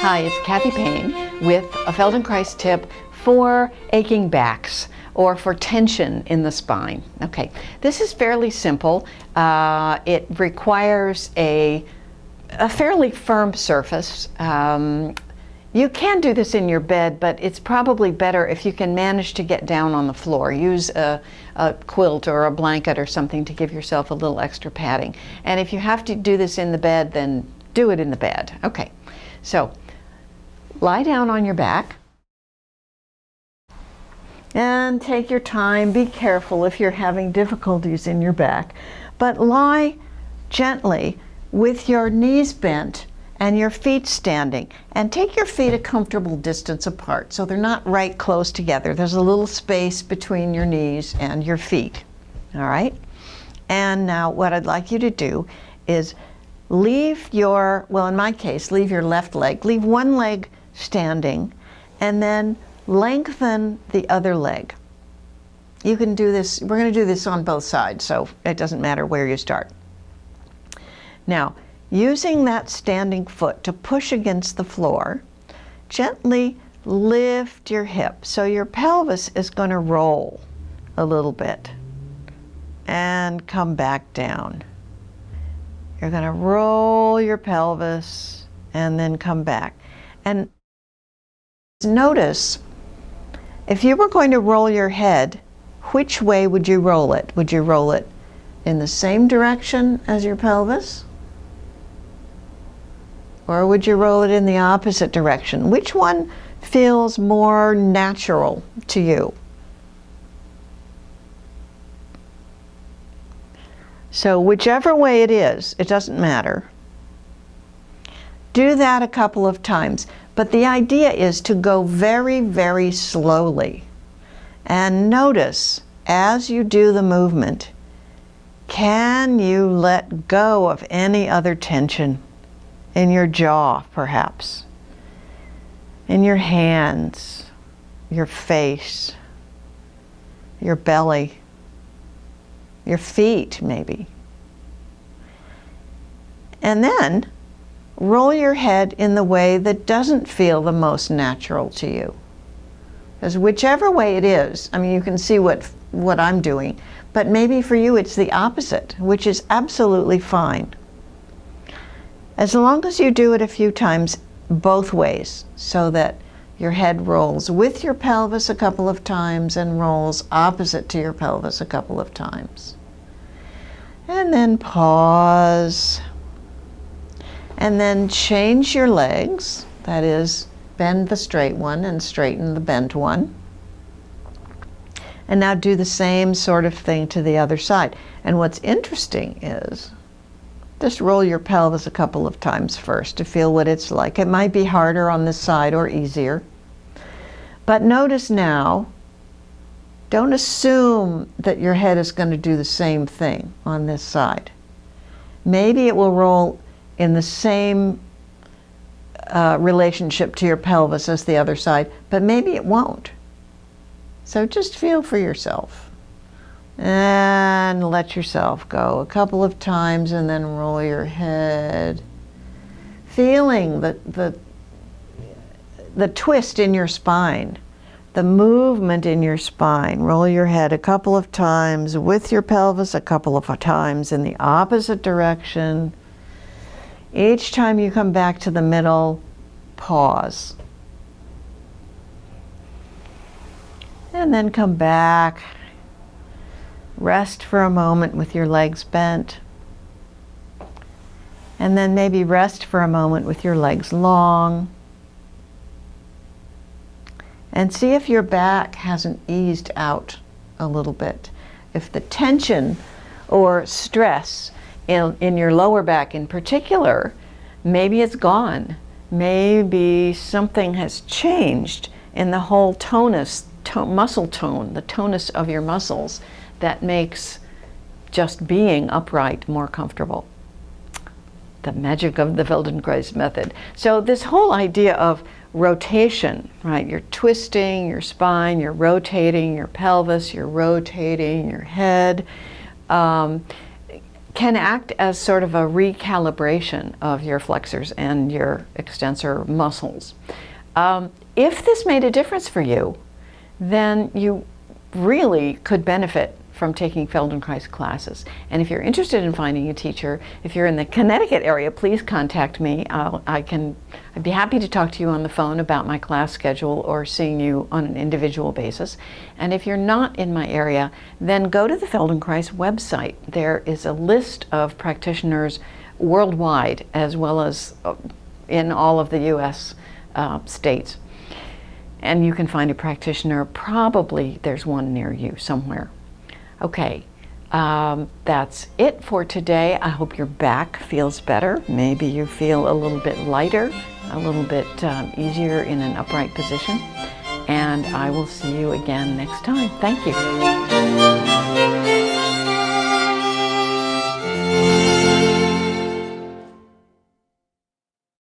Hi, it's Cathy Paine with a Feldenkrais tip for aching backs or for tension in the spine. Okay, this is fairly simple. It requires a fairly firm surface. You can do this in your bed, but it's probably better if you can manage to get down on the floor. Use a quilt or a blanket or something to give yourself a little extra padding. And if you have to do this in the bed, then do it in the bed. Okay, so lie down on your back and take your time. Be careful if you're having difficulties in your back, but lie gently with your knees bent and your feet standing, and take your feet a comfortable distance apart so they're not right close together. There's a little space between your knees and your feet. All right? And now what I'd like you to do is leave your, well, in my case, leave your left leg, leave one leg standing, and then lengthen the other leg. You can do this, we're going to do this on both sides, so it doesn't matter where you start. Now, using that standing foot to push against the floor, gently lift your hip. So your pelvis is going to roll a little bit and come back down. You're going to roll your pelvis and then come back. And notice, if you were going to roll your head, which way would you roll it? Would you roll it in the same direction as your pelvis? Or would you roll it in the opposite direction? Which one feels more natural to you? So whichever way it is, it doesn't matter. Do that a couple of times. But the idea is to go very, very slowly. And notice, as you do the movement, can you let go of any other tension? In your jaw, perhaps, in your hands, your face, your belly, your feet, maybe. And then roll your head in the way that doesn't feel the most natural to you. Because whichever way it is, I mean, you can see what I'm doing, but maybe for you it's the opposite, which is absolutely fine. As long as you do it a few times both ways, so that your head rolls with your pelvis a couple of times and rolls opposite to your pelvis a couple of times. And then pause. And then change your legs. That is, bend the straight one and straighten the bent one. And now do the same sort of thing to the other side. And what's interesting is, just roll your pelvis a couple of times first to feel what it's like. It might be harder on this side or easier. But notice now, don't assume that your head is going to do the same thing on this side. Maybe it will roll in the same relationship to your pelvis as the other side, but maybe it won't. So just feel for yourself. And let yourself go a couple of times and then roll your head. Feeling the twist in your spine, the movement in your spine. Roll your head a couple of times with your pelvis, a couple of times in the opposite direction. Each time you come back to the middle, pause. And then come back. Rest for a moment with your legs bent. And then maybe rest for a moment with your legs long. And see if your back hasn't eased out a little bit. If the tension or stress in your lower back in particular, maybe it's gone. Maybe something has changed in the whole tonus, muscle tone, the tonus of your muscles, that makes just being upright more comfortable. The magic of the Feldenkrais method. So this whole idea of rotation, right? You're twisting your spine, you're rotating your pelvis, you're rotating your head. can act as sort of a recalibration of your flexors and your extensor muscles. If this made a difference for you, then you really could benefit from taking Feldenkrais classes. And if you're interested in finding a teacher, if you're in the Connecticut area, please contact me. I'd be happy to talk to you on the phone about my class schedule or seeing you on an individual basis. And if you're not in my area, then go to the Feldenkrais website. There is a list of practitioners worldwide, as well as in all of the US states. And you can find a practitioner, probably there's one near you somewhere. Okay, that's it for today. I hope your back feels better. Maybe you feel a little bit lighter, a little bit easier in an upright position. And I will see you again next time. Thank you.